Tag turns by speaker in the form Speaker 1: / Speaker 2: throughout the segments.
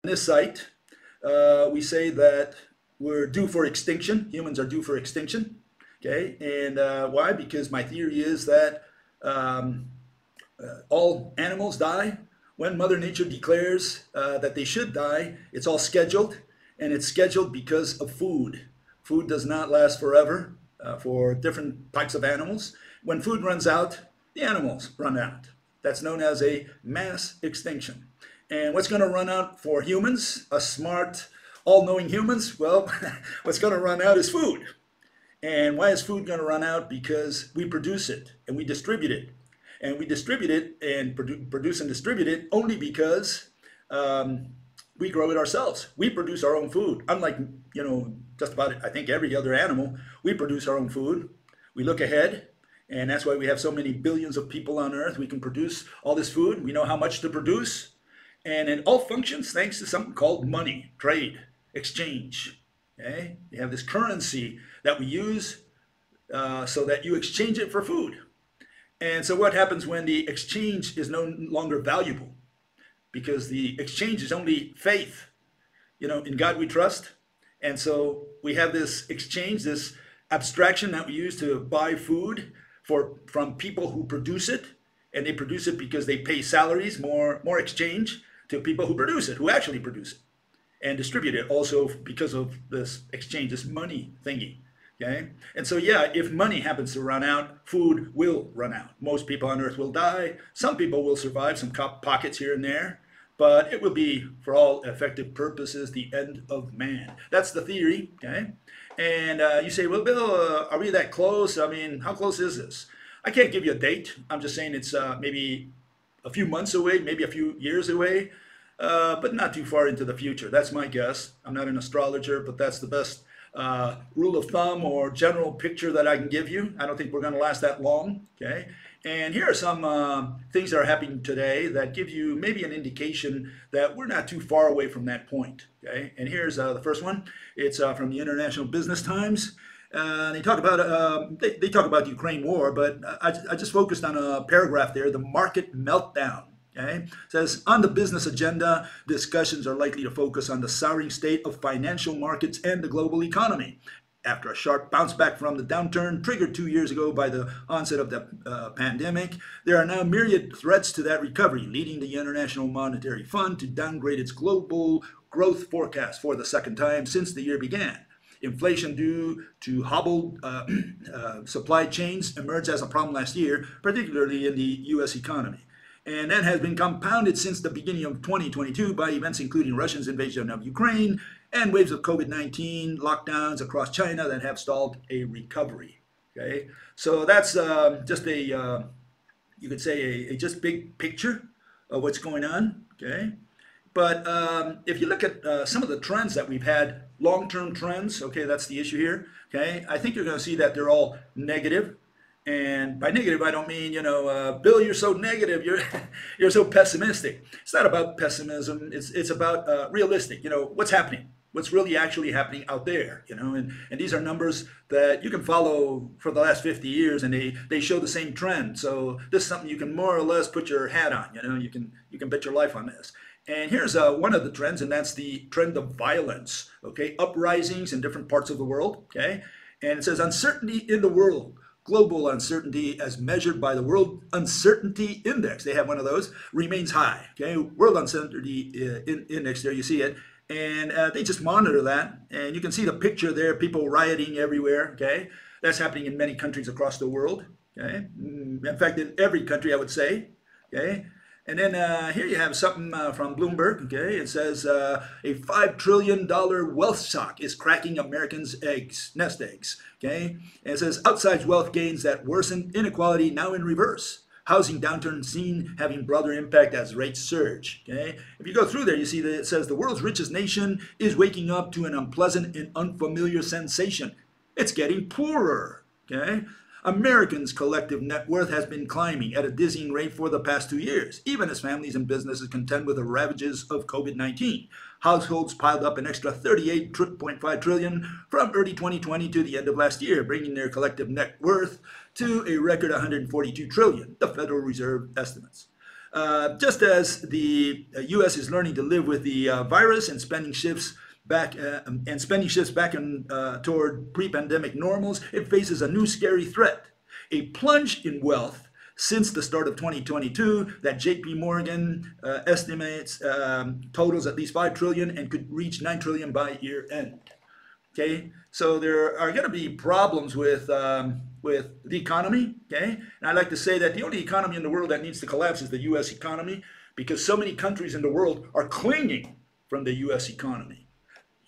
Speaker 1: this site, we say that we're due for extinction. Humans are due for extinction. Okay, and why? Because my theory is that all animals die when Mother Nature declares that they should die. It's all scheduled, and it's scheduled because of food. Food does not last forever for different types of animals. When food runs out, the animals run out. That's known as a mass extinction. And what's going to run out for humans, a smart, all-knowing humans? Well, what's going to run out is food. And why is food going to run out? Because we produce it and we distribute it. And we distribute it and produce and distribute it only because we grow it ourselves. We produce our own food. Unlike, just about, I think, every other animal, we produce our own food. We look ahead, and that's why we have so many billions of people on Earth. We can produce all this food. We know how much to produce. And it all functions thanks to something called money, trade, exchange. Okay? You have this currency that we use so that you exchange it for food. And so what happens when the exchange is no longer valuable? Because the exchange is only faith. In God we trust. And so we have this exchange, this abstraction that we use to buy food from people who produce it. And they produce it because they pay salaries, more exchange to people who produce it, who actually produce it. And distribute it also because of this exchange, this money thingy. Okay? And so, yeah, if money happens to run out, food will run out. Most people on Earth will die. Some people will survive, some pockets here and there. But it will be, for all effective purposes, the end of man. That's the theory. Okay? And you say, well, Bill, are we that close? I mean, how close is this? I can't give you a date. I'm just saying it's maybe a few months away, maybe a few years away, but not too far into the future. That's my guess. I'm not an astrologer, but that's the best rule of thumb or general picture that I can give you. I don't think we're going to last that long. Okay, and here are some things that are happening today that give you maybe an indication that we're not too far away from that point. Okay, and here's the first one. It's from the International Business Times. They talk about they talk about the Ukraine war, but I just focused on a paragraph there. The market meltdown. Okay? It says, on the business agenda, discussions are likely to focus on the souring state of financial markets and the global economy. After a sharp bounce back from the downturn triggered 2 years ago by the onset of the pandemic, there are now myriad threats to that recovery, leading the International Monetary Fund to downgrade its global growth forecast for the second time since the year began. Inflation due to hobbled supply chains emerged as a problem last year, particularly in the U.S. economy. And that has been compounded since the beginning of 2022 by events including Russia's invasion of Ukraine and waves of COVID-19 lockdowns across China that have stalled a recovery. Okay, so that's just a, you could say, a just big picture of what's going on. Okay, but if you look at some of the trends that we've had, long-term trends, okay, that's the issue here. Okay, I think you're going to see that they're all negative. And by negative, I don't mean, Bill, you're so negative, you're so pessimistic. It's not about pessimism. It's about realistic. What's happening, what's really actually happening out there. And these are numbers that you can follow for the last 50 years, and they show the same trend. So this is something you can more or less put your hat on. You can bet your life on this. And here's one of the trends, and that's the trend of violence. Okay, uprisings in different parts of the world. Okay, and it says uncertainty in the world. Global uncertainty as measured by the World Uncertainty Index, they have one of those, remains high. Okay, World Uncertainty Index, there you see it. And they just monitor that. And you can see the picture there, people rioting everywhere. Okay, that's happening in many countries across the world. Okay, in fact, in every country, I would say. Okay, and then here you have something from Bloomberg. Okay, it says a $5 trillion wealth shock is cracking Americans' nest eggs. Okay, and it says outsized wealth gains that worsen inequality now in reverse. Housing downturn seen having broader impact as rates surge. Okay, if you go through there, you see that it says the world's richest nation is waking up to an unpleasant and unfamiliar sensation. It's getting poorer. Okay. Americans' collective net worth has been climbing at a dizzying rate for the past 2 years, even as families and businesses contend with the ravages of COVID-19. Households piled up an extra $38.5 trillion from early 2020 to the end of last year, bringing their collective net worth to a record $142 trillion, the Federal Reserve estimates. Just as the U.S. is learning to live with the virus and spending shifts back toward pre-pandemic normals, it faces a new scary threat: a plunge in wealth since the start of 2022 that J.P. Morgan estimates totals at least 5 trillion and could reach 9 trillion by year end. Okay, so there are going to be problems with the economy. Okay, and I like to say that the only economy in the world that needs to collapse is the U.S. economy, because so many countries in the world are clinging from the U.S. economy.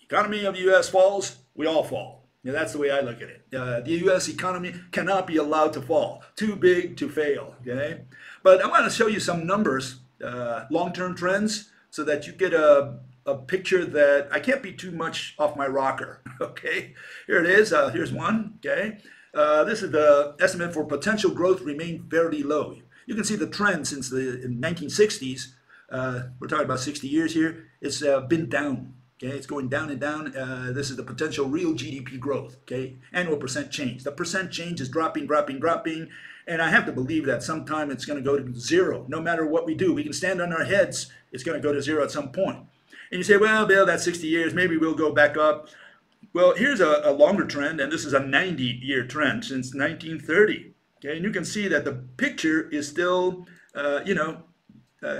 Speaker 1: Economy of the U.S. falls, we all fall. Yeah, that's the way I look at it. The U.S. economy cannot be allowed to fall. Too big to fail. Okay, but I want to show you some numbers, long-term trends, so that you get a picture that I can't be too much off my rocker. Okay, here it is. Here's one. Okay, this is the estimate for potential growth remain fairly low. You can see the trend since the 1960s. We're talking about 60 years here. It's been down. Okay, it's going down and down. This is the potential real GDP growth. Okay, annual percent change. The percent change is dropping, and I have to believe that sometime it's going to go to zero. No matter what we do, we can stand on our heads. It's going to go to zero at some point. And you say, well, Bill, that's 60 years. Maybe we'll go back up. Well, here's a longer trend, and this is a 90-year trend since 1930. Okay, and you can see that the picture is still,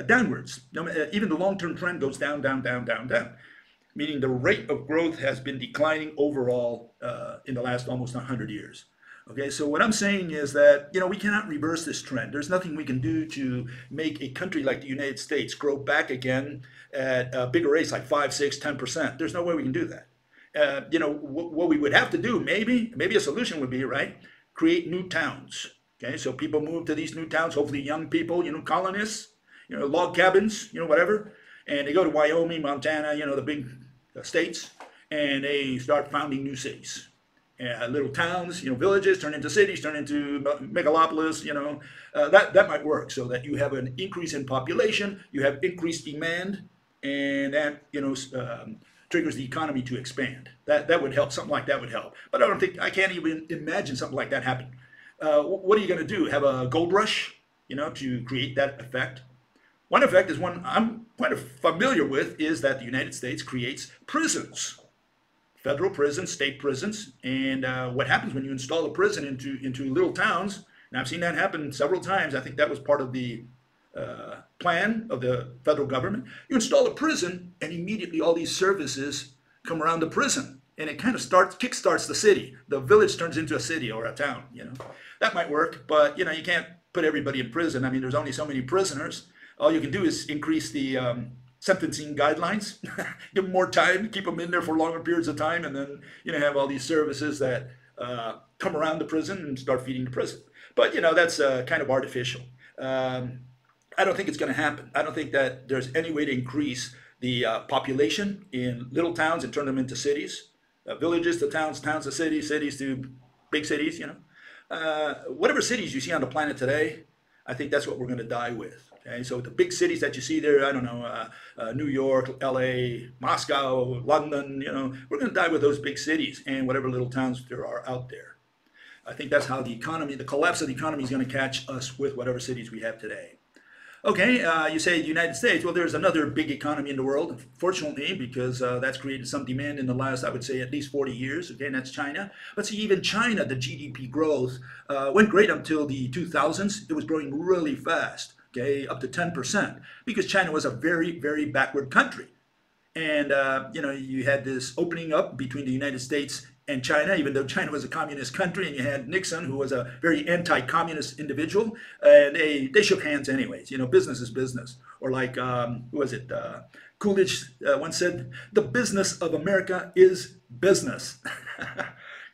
Speaker 1: downwards. Even the long-term trend goes down, meaning the rate of growth has been declining overall in the last almost 100 years. Okay, so what I'm saying is that, we cannot reverse this trend. There's nothing we can do to make a country like the United States grow back again at bigger rates like 5, 6, 10%. There's no way we can do that. What we would have to do, maybe a solution would be, right, create new towns. Okay, so people move to these new towns, hopefully young people, colonists, log cabins, whatever. And they go to Wyoming, Montana, the big states, and they start founding new cities. Little towns, villages turn into cities, turn into megalopolis, that might work, so that you have an increase in population, you have increased demand, and that, triggers the economy to expand. That would help, something like that would help. But I can't even imagine something like that happening. What are you going to do? Have a gold rush, to create that effect? One effect is one I'm quite familiar with, is that the United States creates prisons. Federal prisons, state prisons, and what happens when you install a prison into little towns, and I've seen that happen several times. I think that was part of the plan of the federal government. You install a prison, and immediately all these services come around the prison, and it kind of kickstarts the city. The village turns into a city or a town. That might work, but you can't put everybody in prison. I mean, there's only so many prisoners. All you can do is increase the sentencing guidelines, give them more time, keep them in there for longer periods of time, and then have all these services that come around the prison and start feeding the prison. But that's kind of artificial. I don't think it's going to happen. I don't think that there's any way to increase the population in little towns and turn them into cities, villages to towns, towns to cities, cities to big cities. Whatever cities you see on the planet today, I think that's what we're going to die with. Okay, so the big cities that you see there, I don't know, New York, LA, Moscow, London, we're going to die with those big cities and whatever little towns there are out there. I think that's how the collapse of the economy is going to catch us with whatever cities we have today. Okay, you say the United States. Well, there's another big economy in the world, fortunately, because that's created some demand in the last, I would say, at least 40 years. Okay, and that's China. But see, even China, the GDP growth went great until the 2000s. It was growing really fast. Okay, up to 10%, because China was a very, very backward country. And, you had this opening up between the United States and China, even though China was a communist country, and you had Nixon, who was a very anti-communist individual, and they shook hands anyways. Business is business. Or like, who was it? Coolidge once said, the business of America is business.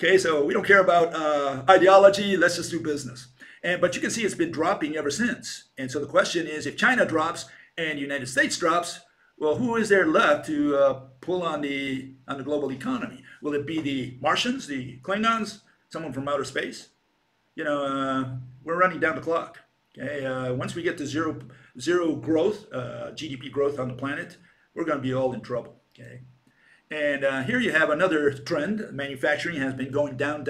Speaker 1: Okay, so we don't care about ideology, let's just do business. But you can see it's been dropping ever since. And so the question is, if China drops and the United States drops, well, who is there left to pull on the global economy? Will it be the Martians, the Klingons, someone from outer space? We're running down the clock. Okay, once we get to zero growth, GDP growth on the planet, we're going to be all in trouble. Okay, and here you have another trend. Manufacturing has been going down.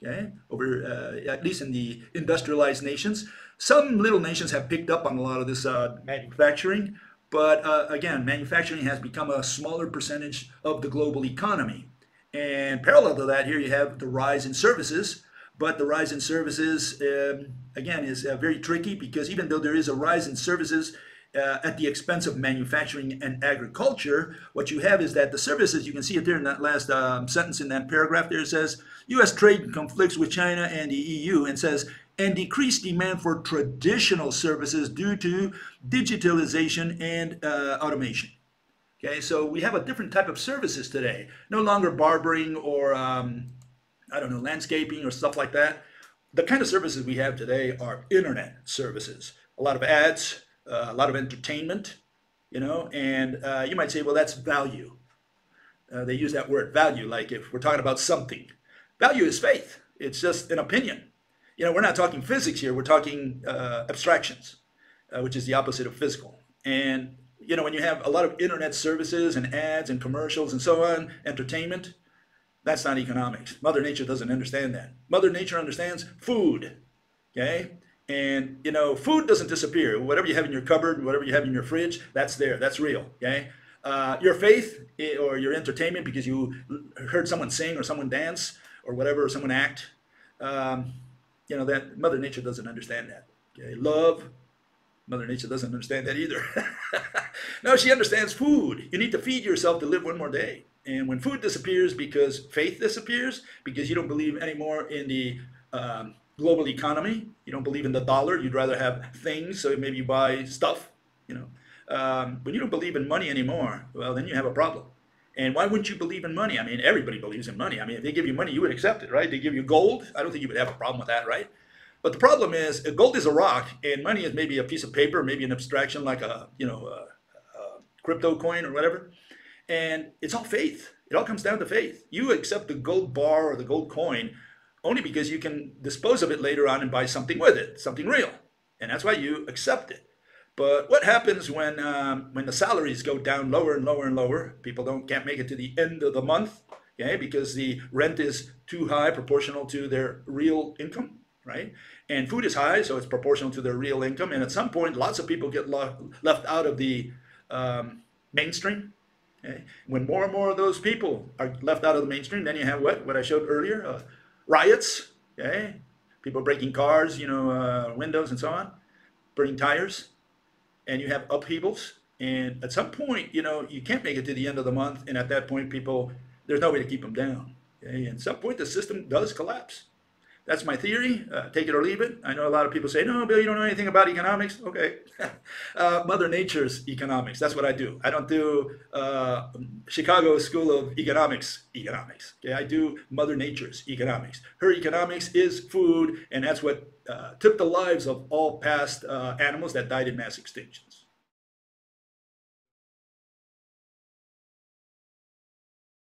Speaker 1: Okay, over at least in the industrialized nations. Some little nations have picked up on a lot of this manufacturing, but again, manufacturing has become a smaller percentage of the global economy. And parallel to that, here you have the rise in services. But the rise in services, again, is very tricky because even though there is a rise in services at the expense of manufacturing and agriculture, what you have is that the services, you can see it there in that last sentence in that paragraph there, it says, U.S. trade conflicts with China and the EU, and says, and decreased demand for traditional services due to digitalization and automation. Okay, so we have a different type of services today. No longer barbering or I don't know, landscaping or stuff like that. The kind of services we have today are internet services. A lot of ads, a lot of entertainment, you know, and you might say, well, that's value. They use that word value, like if we're talking about something. Value is faith. It's just an opinion. You know, we're not talking physics here. We're talking abstractions, which is the opposite of physical. And, you know, when you have a lot of internet services and ads and commercials and so on, entertainment, that's not economics. Mother Nature doesn't understand that. Mother Nature understands food, okay? And, you know, food doesn't disappear. Whatever you have in your cupboard, whatever you have in your fridge, that's there. That's real, okay? Your faith or your entertainment because you heard someone sing or someone dance or whatever, or someone act, you know, that Mother Nature doesn't understand that, okay? Love, Mother Nature doesn't understand that either. No, she understands food. You need to feed yourself to live one more day. And when food disappears because faith disappears, because you don't believe anymore in the global economy, you don't believe in the dollar, you'd rather have things, so maybe you buy stuff, you know. When you don't believe in money anymore, well, then you have a problem. And why wouldn't you believe in money? I mean, everybody believes in money. I mean, if they give you money, you would accept it, right? They give you gold, I don't think you would have a problem with that, right? But the problem is, gold is a rock, and money is maybe a piece of paper, maybe an abstraction like a, you know, a crypto coin or whatever. And it's all faith. It all comes down to faith. You accept the gold bar or the gold coin only because you can dispose of it later on and buy something with it, something real. And that's why you accept it. But what happens when the salaries go down lower and lower and lower? People can't make it to the end of the month, okay, because the rent is too high proportional to their real income, right? And food is high, so it's proportional to their real income. And at some point, lots of people get left out of the mainstream. Okay? When more and more of those people are left out of the mainstream, then you have what I showed earlier, riots, okay? People breaking cars, you know, windows and so on, burning tires, and you have upheavals. And at some point, you know, you can't make it to the end of the month, and at that point, people, there's no way to keep them down. Okay? And at some point, the system does collapse. That's my theory. Take it or leave it. I know a lot of people say, no, Bill, you don't know anything about economics. Okay. Mother Nature's economics. That's what I do. I don't do Chicago School of Economics. Okay? I do Mother Nature's economics. Her economics is food, and that's what took the lives of all past animals that died in mass extinctions.